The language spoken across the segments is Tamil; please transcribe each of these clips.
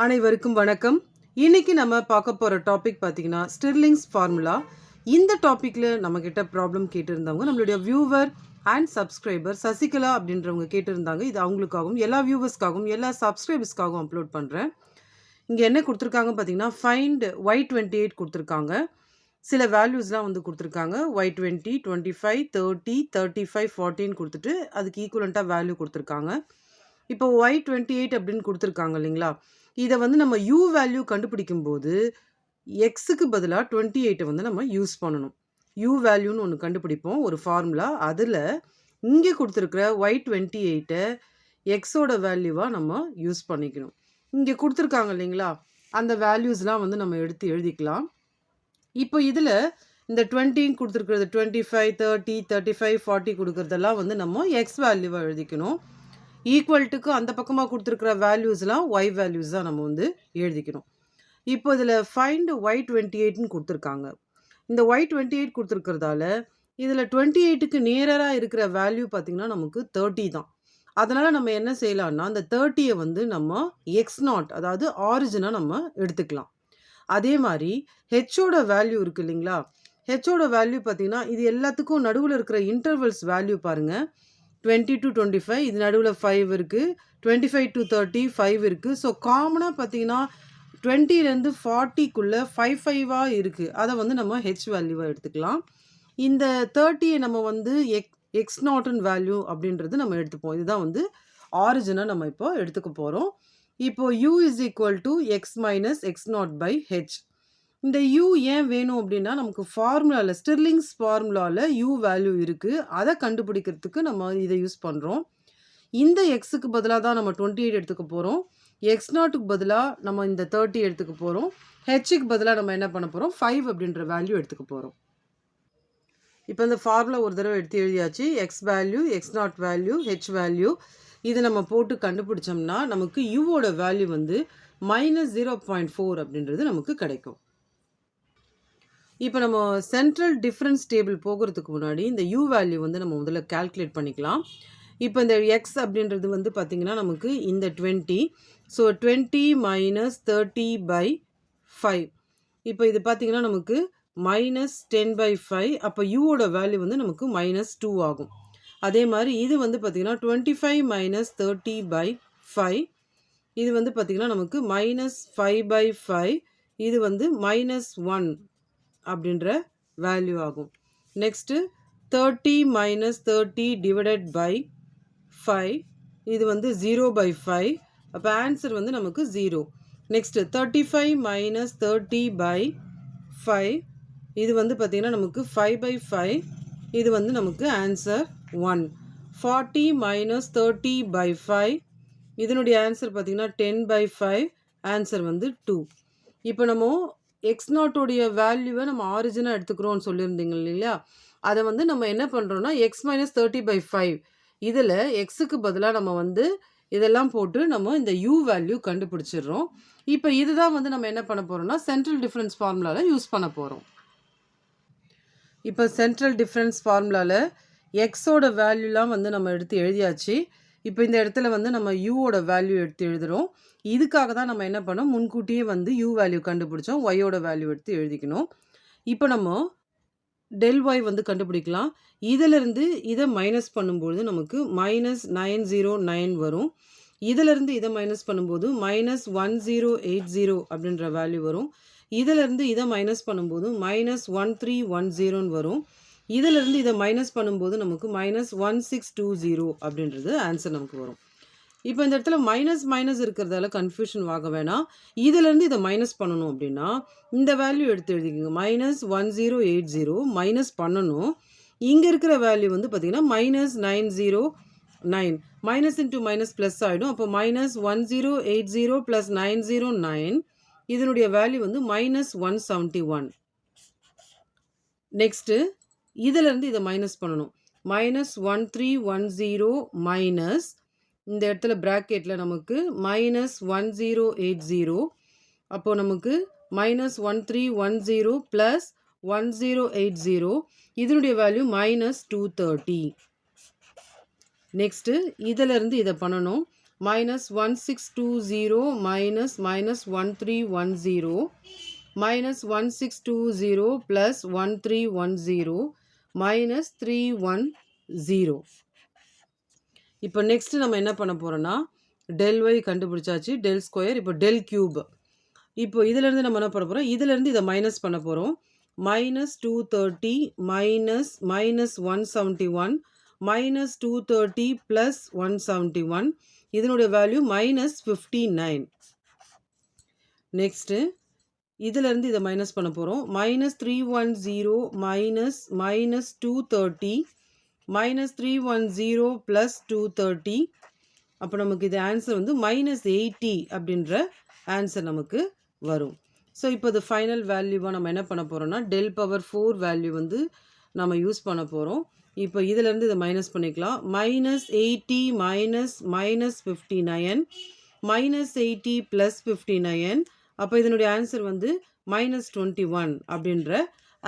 அனைவருக்கும் வணக்கம். இன்னைக்கு நம்ம பார்க்க போற டாபிக் பார்த்தீங்கன்னா, ஸ்டிர்லிங்ஸ் ஃபார்முலா. இந்த டாபிக்ல நம்மகிட்ட ப்ராப்ளம் கேட்டிருந்தவங்க நம்மளுடைய வியூவர் அண்ட் சப்ஸ்கிரைபர் சசிகலா அப்படின்றவங்க கேட்டிருந்தாங்க. இது அவங்களுக்காகவும், எல்லா வியூவர்ஸ்க்காகவும், எல்லா சப்ஸ்கிரைபர்ஸ்க்காகவும் அப்லோட் பண்ணுறேன். இங்கே என்ன கொடுத்துருக்காங்க பார்த்தீங்கன்னா, ஃபைண்ட் Y28 கொடுத்துருக்காங்க. சில வேல்யூஸ்லாம் வந்து கொடுத்துருக்காங்க. Y20, 25, 30, 35, 14 கொடுத்துட்டு அதுக்கு ஈக்குவலண்ட்டாக வேல்யூ கொடுத்துருக்காங்க. இப்போ Y28 அப்படின்னு கொடுத்துருக்காங்க இல்லைங்களா? இதை வந்து நம்ம U வேல்யூ கண்டுபிடிக்கும்போது எக்ஸுக்கு பதிலாக 28 வந்து நம்ம யூஸ் பண்ணணும். U வேல்யூன்னு ஒன்று கண்டுபிடிப்போம், ஒரு ஃபார்முலா. அதில் இங்கே கொடுத்துருக்குற Y28 எக்ஸோட வேல்யூவாக நம்ம யூஸ் பண்ணிக்கணும். இங்கே கொடுத்துருக்காங்க இல்லைங்களா? அந்த வேல்யூஸ்லாம் வந்து நம்ம எடுத்து எழுதிக்கலாம். இப்போ இதில் இந்த 20 கொடுத்துருக்கிறது 25, 30, 35, 40 கொடுக்குறதெல்லாம் வந்து நம்ம எக்ஸ் வேல்யூவாக எழுதிக்கணும். ஈக்குவல்ட்டுக்கு அந்த பக்கமாக கொடுத்துருக்குற வேல்யூஸ்லாம் ஒய் வேல்யூஸ் தான் நம்ம வந்து எழுதிக்கணும். இப்போ இதில் ஃபைண்ட் Y28ன்னு கொடுத்துருக்காங்க. இந்த Y28 கொடுத்துருக்கிறதால இதில் 28க்கு நேராக இருக்கிற வேல்யூ பார்த்திங்கன்னா நமக்கு 30 தான். அதனால் நம்ம என்ன செய்யலாம்னா அந்த 30யை வந்து நம்ம x0 அதாவது ஆரிஜினாக நம்ம எடுத்துக்கலாம். அதே மாதிரி ஹெச்சோட வேல்யூ இருக்குது இல்லைங்களா? ஹெச்சோட வேல்யூ பார்த்திங்கன்னா இது எல்லாத்துக்கும் நடுவில் இருக்கிற இன்டர்வல்ஸ் வேல்யூ பாருங்கள். 20 to 25 இது நடுவில் 5 இருக்குது. 25 to 30 5 இருக்குது. ஸோ காமனாக பார்த்தீங்கன்னா 20லேருந்து 40க்குள்ளே 5 இருக்குது. அதை வந்து நம்ம ஹெச் வேல்யூவாக எடுத்துக்கலாம். இந்த 30யை நம்ம வந்து எக்ஸ் நாட்டன் வேல்யூ அப்படின்றது நம்ம எடுத்துப்போம். இதுதான் வந்து ஆரிஜினாக நம்ம இப்போ எடுத்துக்க போகிறோம். இப்போது u is equal to x minus x not by h. இந்த u ஏன் வேணும் அப்படின்னா நமக்கு ஃபார்முலாவில் ஸ்டிர்லிங்ஸ் ஃபார்முலாவில் u வேல்யூ இருக்குது. அதை கண்டுபிடிக்கிறதுக்கு நம்ம இதை யூஸ் பண்ணுறோம். இந்த எக்ஸுக்கு பதிலாக தான் நம்ம 28 எடுத்துக்க போகிறோம். எக்ஸ் நாட்டுக்கு பதிலாக நம்ம இந்த 30 எடுத்துக்க போகிறோம். ஹெச்சுக்கு பதிலாக நம்ம என்ன பண்ண போகிறோம், 5 அப்படின்ற வேல்யூ எடுத்துக்க போகிறோம். இப்போ இந்த ஃபார்முலா ஒரு தடவை எடுத்து எழுதியாச்சு. X value, X not value, H value இது நம்ம போட்டு கண்டுபிடிச்சோம்னா நமக்கு யூவோட வேல்யூ வந்து -0.4 அப்படின்றது நமக்கு கிடைக்கும். இப்போ நம்ம சென்ட்ரல் டிஃப்ரென்ஸ் டேபிள் போகிறதுக்கு முன்னாடி இந்த u வேல்யூ வந்து நம்ம முதல்ல கால்குலேட் பண்ணிக்கலாம். இப்போ இந்த x அப்படின்றது வந்து பார்த்திங்கன்னா நமக்கு இந்த 20. So 20 minus 30/5. இப்போ இது பார்த்திங்கன்னா நமக்கு -10/5. அப்போ யூவோட வேல்யூ வந்து நமக்கு -2 ஆகும். அதே மாதிரி இது வந்து பார்த்திங்கன்னா 25 மைனஸ் 30/5. இது வந்து பார்த்திங்கன்னா நமக்கு -5/5. இது வந்து -1 அப்படின்ற வேல்யூ ஆகும். Next 30 minus 30 divided by 5. இது வந்து 0/5. அப்போ ஆன்சர் வந்து நமக்கு 0. Next 35 minus 30/5. இது வந்து பார்த்திங்கன்னா நமக்கு 5/5. இது வந்து நமக்கு ஆன்சர் 1. 40 மைனஸ் 30/5. இதனுடைய ஆன்சர் பார்த்திங்கன்னா 10/5. ஆன்சர் வந்து 2. இப்போ நம்ம எக்ஸ் நாட்டோடைய வேல்யூவை நம்ம ஆரிஜினாக எடுத்துக்கிறோம்னு சொல்லியிருந்தீங்க இல்லையா? அதை வந்து நம்ம என்ன பண்ணுறோன்னா எக்ஸ் மைனஸ் 30/5 இதில் எக்ஸுக்கு பதிலாக நம்ம வந்து இதெல்லாம் போட்டு நம்ம இந்த யூ வேல்யூ கண்டுபிடிச்சிடுறோம். இப்போ இதுதான் வந்து நம்ம என்ன பண்ண போகிறோம்னா சென்ட்ரல் டிஃப்ரென்ஸ் ஃபார்முலாவில் யூஸ் பண்ண போகிறோம். இப்போ சென்ட்ரல் டிஃப்ரென்ஸ் ஃபார்முலாவில் எக்ஸோட வேல்யூலாம் வந்து நம்ம எடுத்து எழுதியாச்சு. இப்போ இந்த இடத்துல வந்து நம்ம யூவோட வேல்யூ எடுத்து எழுதுகிறோம். இதுக்காக தான் நம்ம என்ன பண்ணோம், முன்கூட்டியே வந்து யூ வேல்யூ கண்டுபிடிச்சோம். ஒய்யோட வேல்யூ எடுத்து எழுதிக்கணும். இப்போ நம்ம டெல் ஒய் வந்து கண்டுபிடிக்கலாம். இதிலிருந்து இதை மைனஸ் பண்ணும்போது நமக்கு -909 வரும். இதிலிருந்து இதை மைனஸ் பண்ணும்போது -1080 அப்படின்ற வேல்யூ வரும். இதிலிருந்து இதை மைனஸ் பண்ணும்போது -1310 வரும். இதிலிருந்து இதை மைனஸ் பண்ணும்போது நமக்கு -1620 அப்படின்றது ஆன்சர் நமக்கு வரும். இப்போ இந்த இடத்துல மைனஸ் இருக்கிறதால கன்ஃபியூஷன் ஆக வேணாம். இதிலேருந்து இதை மைனஸ் பண்ணணும் அப்படின்னா இந்த வேல்யூ எடுத்து எழுதிக்கோங்க. -1080 மைனஸ் பண்ணணும். இங்கே இருக்கிற வேல்யூ வந்து பார்த்திங்கன்னா -909. மைனஸ் இன்ட்டு மைனஸ் ப்ளஸ் ஆகிடும். அப்போ -1080 + 909 இதனுடைய வேல்யூ வந்து -171. நெக்ஸ்ட்டு இதிலேருந்து இதை மைனஸ் பண்ணணும். -1310 மைனஸ் இந்த இடத்துல ப்ராக்கெட்டில் நமக்கு -1080. அப்போது நமக்கு -1310 + 1080 இதனுடைய வேல்யூ -230. நெக்ஸ்ட்டு இதிலேருந்து இதை பண்ணணும். minus 1620 minus minus 1310 minus 1620 plus 1310 minus 310. இப்போ நெக்ஸ்ட் நம்ம என்ன பண்ண போறோம்னா del y கண்டுபிடிச்சாச்சு, del ஸ்கொயர். இப்போ del கியூப். இப்போ இதிலேருந்து நம்ம என்ன பண்ண போகிறோம், இதிலேருந்து இதை மைனஸ் பண்ண போகிறோம். minus 230 minus minus 171 minus 230 plus 171 இதனுடைய வேல்யூ minus 59. நெக்ஸ்ட்டு இதிலேருந்து இதை மைனஸ் பண்ண போகிறோம். minus 310 minus minus 230 minus 310 plus 230. அப்போ நமக்கு இது ஆன்சர் வந்து minus 80 அப்படின்ற ஆன்சர் நமக்கு வரும். ஸோ இப்போ இது ஃபைனல் வேல்யூவாக நம்ம என்ன பண்ண போகிறோம்னா del பவர் 4 வேல்யூ வந்து நம்ம யூஸ் பண்ண போகிறோம். இப்போ இதிலேருந்து இதை மைனஸ் பண்ணிக்கலாம். minus 80 minus minus 59 minus 80 plus 59. அப்போ இதனுடைய ஆன்சர் வந்து minus 21 அப்படின்ற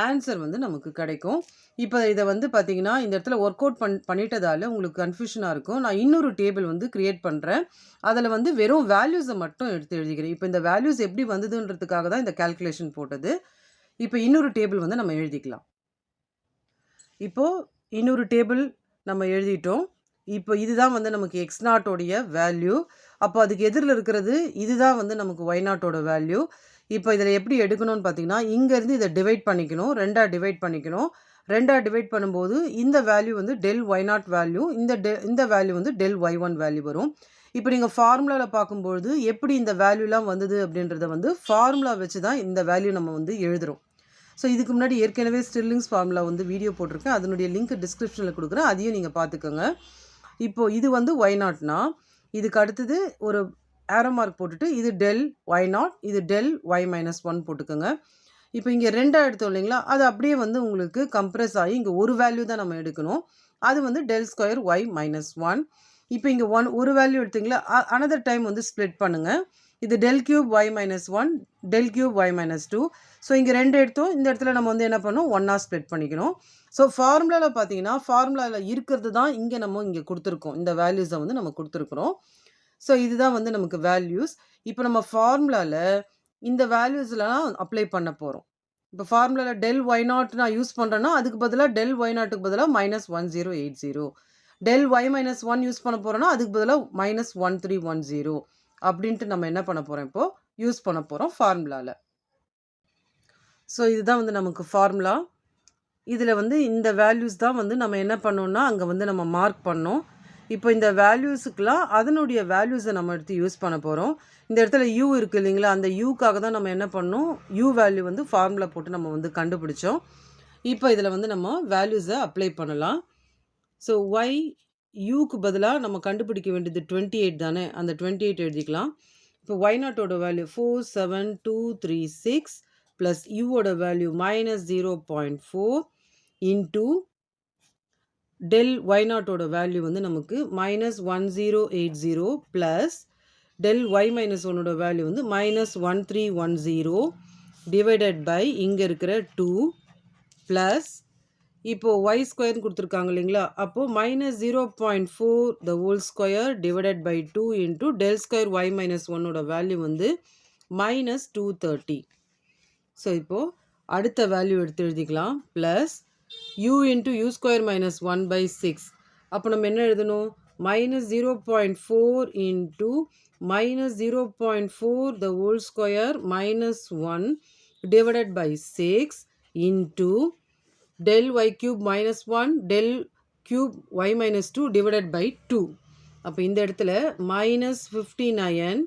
ஆன்சர் வந்து நமக்கு கிடைக்கும். இப்போ இதை வந்து பார்த்தீங்கன்னா இந்த இடத்துல ஒர்க் அவுட் பண்ணிட்டதால உங்களுக்கு கன்ஃபியூஷனாக இருக்கும். நான் இன்னொரு டேபிள் வந்து க்ரியேட் பண்ணுறேன். அதில் வந்து வெறும் வேல்யூஸை மட்டும் எடுத்து எழுதிக்கிறேன். இப்போ இந்த வேல்யூஸ் எப்படி வந்ததுன்றதுக்காக தான் இந்த கால்குலேஷன் போட்டது. இப்போ இன்னொரு டேபிள் வந்து நம்ம எழுதிக்கலாம். இப்போது இன்னொரு டேபிள் நம்ம எழுதிட்டோம். இப்போ இதுதான் வந்து நமக்கு எக்ஸ் நாட்டோடைய வேல்யூ. அப்போ அதுக்கு எதிரில் இருக்கிறது இதுதான் வந்து நமக்கு ஒய் நாட்டோட வேல்யூ. இப்போ இதில் எப்படி எடுக்கணும்னு பார்த்தீங்கன்னா இங்கேருந்து இதை டிவைட் பண்ணிக்கணும், ரெண்டாக டிவைட் பண்ணிக்கணும். ரெண்டாக டிவைட் பண்ணும்போது இந்த வேல்யூ வந்து del ஒய் நாட் வேல்யூ, இந்த வேல்யூ வந்து del ஒய் ஒன் வேல்யூ வரும். இப்போ நீங்கள் ஃபார்முலாவில் பார்க்கும்பொழுது எப்படி இந்த வேல்யூலாம் வந்தது அப்படின்றத வந்து ஃபார்முலா வச்சு தான் இந்த வேல்யூ நம்ம வந்து எழுதுகிறோம். ஸோ இதுக்கு முன்னாடி ஏற்கனவே ஸ்டிர்லிங்ஸ் ஃபார்முலா வந்து வீடியோ போட்டிருக்கேன். அதனுடைய லிங்க் டிஸ்கிரிப்ஷனில் கொடுக்குறேன், அதையும் நீங்கள் பார்த்துக்கோங்க. இப்போது இது வந்து ஒய் நாட்னா இதுக்கு அடுத்தது ஒரு ஏரோ மார்க் போட்டுட்டு இது del ஒய் நாட், இது del ஒய் மைனஸ் 1 போட்டுக்கோங்க. இப்போ இங்கே ரெண்டாக எடுத்தோம் இல்லைங்களா, அது அப்படியே வந்து உங்களுக்கு கம்ப்ரெஸ் ஆகி இங்கே ஒரு வேல்யூ தான் நம்ம எடுக்கணும். அது வந்து del ஸ்கொயர் ஒய் மைனஸ் 1. இப்போ இங்கே ஒரு வேல்யூ எடுத்தீங்களா, அனதர் டைம் வந்து ஸ்ப்ளிட் பண்ணுங்கள். இது del cube y minus 1, del cube y minus 2. So இங்கே ரெண்டு எடுத்தோம், இந்த இடத்துல நம்ம வந்து என்ன பண்ணோம், ஒன்றா ஸ்ப்ளிட் பண்ணிக்கணும். ஸோ ஃபார்முலாவில் பார்த்தீங்கன்னா ஃபார்முலாவில் இருக்கிறது தான் இங்கே கொடுத்துருக்கோம். இந்த வேல்யூஸை வந்து நம்ம கொடுத்துருக்குறோம். ஸோ இதுதான் வந்து நமக்கு வேல்யூஸ். இப்போ நம்ம ஃபார்முலாவில் இந்த வேல்யூஸ்லாம் அப்ளை பண்ண போகிறோம். இப்போ ஃபார்முலாவில் del ஒய் நாட் நான் யூஸ் பண்ணுறேன்னா அதுக்கு பதிலாக del ஒய் நாட்டுக்கு பதிலாக -1080. del ஒய் மைனஸ் 1 யூஸ் பண்ண போகிறோன்னா அதுக்கு பதிலாக -1310 அப்படின்ட்டு நம்ம என்ன பண்ண போகிறோம், இப்போது யூஸ் பண்ண போகிறோம் ஃபார்முலாவில். ஸோ இதுதான் வந்து நமக்கு ஃபார்முலா. இதில் வந்து இந்த வேல்யூஸ் தான் வந்து நம்ம என்ன பண்ணோம்னா அங்கே வந்து நம்ம மார்க் பண்ணோம். இப்போ இந்த வேல்யூஸுக்கெலாம் அதனுடைய வேல்யூஸை நம்ம எடுத்து யூஸ் பண்ண போகிறோம். இந்த இடத்துல யூ இருக்குது இல்லைங்களா, அந்த யூக்காக தான் நம்ம என்ன பண்ணோம், யூ வேல்யூ வந்து ஃபார்முலா போட்டு நம்ம வந்து கண்டுபிடிச்சோம். இப்போ இதில் வந்து நம்ம வேல்யூஸை அப்ளை பண்ணலாம். ஸோ ஒய் யூக்கு பதிலாக நம்ம கண்டுபிடிக்க வேண்டியது 28 தானே, அந்த 28 எழுதிக்கலாம். இப்போ ஒய் நாட்டோட வேல்யூ 47236 ப்ளஸ் யூவோட வேல்யூ -0.4 இன்டூ del ஒய் நாட்டோட வேல்யூ வந்து நமக்கு -1080 ப்ளஸ் del ஒய் மைனஸ் 1ஓட வேல்யூ வந்து -1310 டிவைடட் பை இங்கே இருக்கிற 2 ப்ளஸ் இப்போது ஒய் ஸ்கொயர்னு கொடுத்துருக்காங்க இல்லைங்களா, அப்போது -0.4 the whole square divided by 2 into del square y minus 1ஓட வேல்யூ வந்து -230. ஸோ இப்போது அடுத்த வேல்யூ எடுத்து எழுதிக்கலாம். Plus u into u square minus 1/6. அப்போ நம்ம என்ன எழுதணும், -0.4 into -0.4 the whole square -1 divided by 6 into del y cube minus 1 del cube y minus 2 divided by 2. அப்போ இந்த இடத்துல -59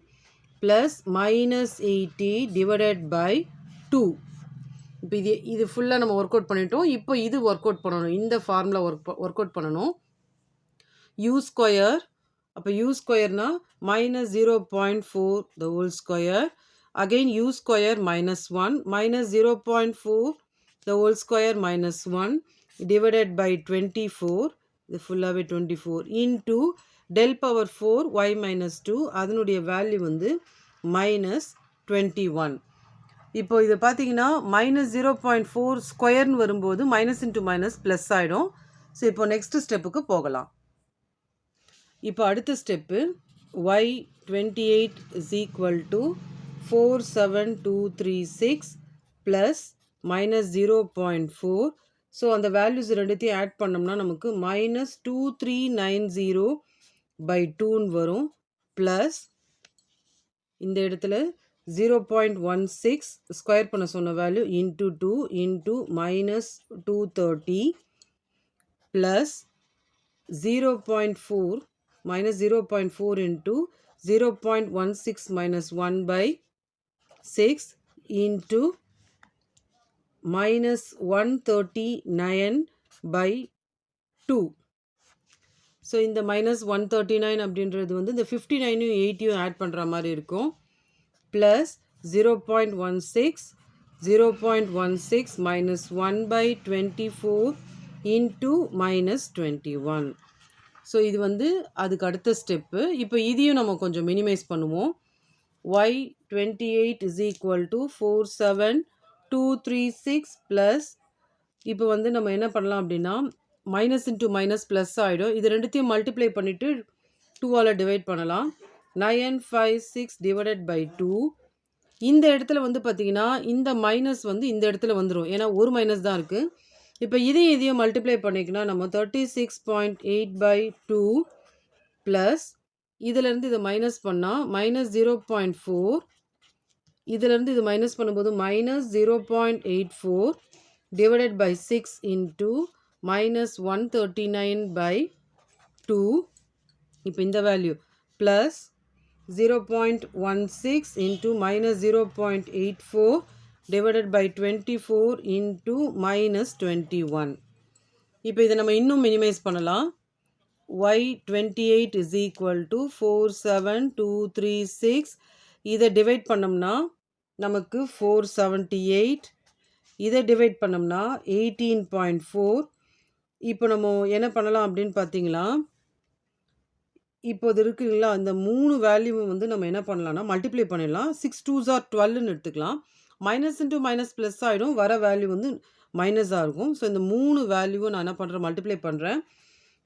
ப்ளஸ் -80 டிவைடட் பை 2. இப்போ இது ஃபுல்லாக நம்ம ஒர்க் அவுட் பண்ணிட்டோம். இப்போ இது ஒர்க் அவுட் பண்ணணும், இந்த ஃபார்முலா ஒர்க் அவுட் பண்ணணும். யூ ஸ்கொயர், அப்போ யூ ஸ்கொயர்னா -0.4 the whole square, again u square -1 -0.4 the whole square -1 divided by 24, இது ஃபுல்லாகவே 24 into del power 4 y minus 2 அதனுடைய வேல்யூ வந்து -21. இப்போ இது பார்த்தீங்கன்னா -0.4 ஸ்கொயர்னு வரும்போது மைனஸ் இன்ட்டு மைனஸ் ப்ளஸ் ஆகிடும். ஸோ இப்போ நெக்ஸ்ட் ஸ்டெப்புக்கு போகலாம். இப்போ அடுத்த step y28 is equal to 47236 plus minus 0.4. So அந்த வேல்யூஸ் ரெண்டுத்தையும் ஆட் பண்ணோம்னா நமக்கு மைனஸ் 2390 பை 2ன்னு வரும். ப்ளஸ் இந்த இடத்துல 0.16 ஸ்கொயர் பண்ண சொன்ன value into 2 into minus 230 plus 0.4 minus 0.4 into 0.16 minus 1 by 6 into minus 139 by 2. So இந்த மைனஸ் 139 அப்படின்றது வந்து இந்த 59 80 ஆட் பண்ணுற மாதிரி இருக்கும். Plus 0.16 minus 1 by 24 into minus 21. So இது வந்து அதுக்கு அடுத்த ஸ்டெப்பு. இப்போ இதையும் நம்ம கொஞ்சம் மினிமைஸ் பண்ணுவோம். y28 is equal to 47236 plus இப்போ வந்து நம்ம என்ன பண்ணலாம் அப்படின்னா மைனஸ் இன்ட்டு மைனஸ் ப்ளஸ் ஆகிடும். இது ரெண்டுத்தையும் மல்டிப்ளை பண்ணிவிட்டு 2ஆல் டிவைட் பண்ணலாம். 956 டிவைடட் பை 2. இந்த இடத்துல வந்து பார்த்திங்கன்னா இந்த மைனஸ் வந்து இந்த இடத்துல வந்துடும், ஏன்னா ஒரு மைனஸ் தான் இருக்குது. இப்போ இதையும் மல்டிப்ளை பண்ணிக்கினா நம்ம 36.8 by 2 ப்ளஸ் இதிலேருந்து இதை மைனஸ் பண்ணால் மைனஸ் 0.4, இதிலேருந்து இது மைனஸ் பண்ணும்போது minus 0.84 divided by 6 into minus 139 by 2. இப்போ இந்த வேல்யூ plus 0.16 into minus 0.84 divided by 24 into minus 21. இப்போ இதை நம்ம இன்னும் மினிமைஸ் பண்ணலாம். y28 is equal to 47236. இதை டிவைட் பண்ணோம்னா நமக்கு 478. இதை டிவைட் பண்ணோம்னா 18.4. இப்போ நம்ம என்ன பண்ணலாம் அப்படின்னு பார்த்தீங்களா, இப்போது இருக்குங்களா அந்த 3 வேல்யூவும் வந்து நம்ம என்ன பண்ணலாம்னா மல்டிப்ளை பண்ணிடலாம். 6 2s are 12ன்னு எடுத்துக்கலாம். மைனஸ் இன்ட்டு மைனஸ் ப்ளஸ் ஆகிடும், வர வேல்யூ வந்து மைனஸாக இருக்கும். ஸோ இந்த 3 வேல்யூவும் நான் என்ன பண்ணுறேன், மல்டிப்ளை பண்ணுறேன்.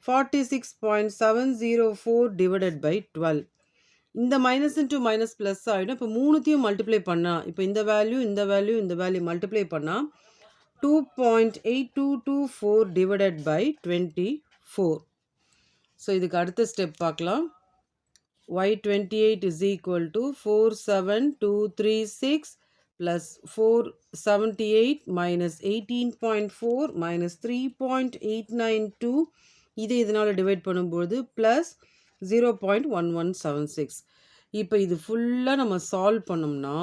46.704 டிவைடட் பை 12. இந்த மைனஸ் இன்ட்டு மைனஸ் ப்ளஸ் ஆகிடும். இப்போ 3த்தையும் மல்டிப்ளை பண்ணால் இப்போ இந்த வேல்யூ இந்த வேல்யூ இந்த வேல்யூ மல்டிப்ளை பண்ணால் 2.8224 டிவைடட் பை 24. ஸோ இதுக்கு அடுத்த ஸ்டெப் பார்க்கலாம். y28 is equal to 47236 plus 478 minus 18.4 minus 3.892. இதை இதனால் டிவைட் பண்ணும்போது ப்ளஸ் 0.1176. இப்போ இது ஃபுல்லாக நம்ம சால்வ் பண்ணோம்னா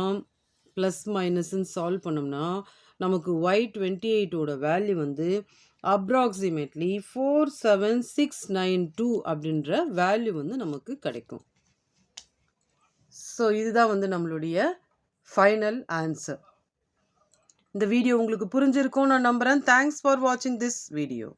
ப்ளஸ் மைனஸ்ன்னு சால்வ் பண்ணோம்னா நமக்கு y28ஓட வேல்யூ வந்து அப்ராக்சிமேட்லி 47692 அப்படின்ற வேல்யூ வந்து நமக்கு கிடைக்கும். ஸோ இதுதான் வந்து நம்மளுடைய ஃபைனல் ஆன்சர். இந்த வீடியோ உங்களுக்கு புரிஞ்சிருக்கும் நான் நம்புகிறேன். தேங்க்ஸ் ஃபார் வாட்சிங் திஸ் வீடியோ.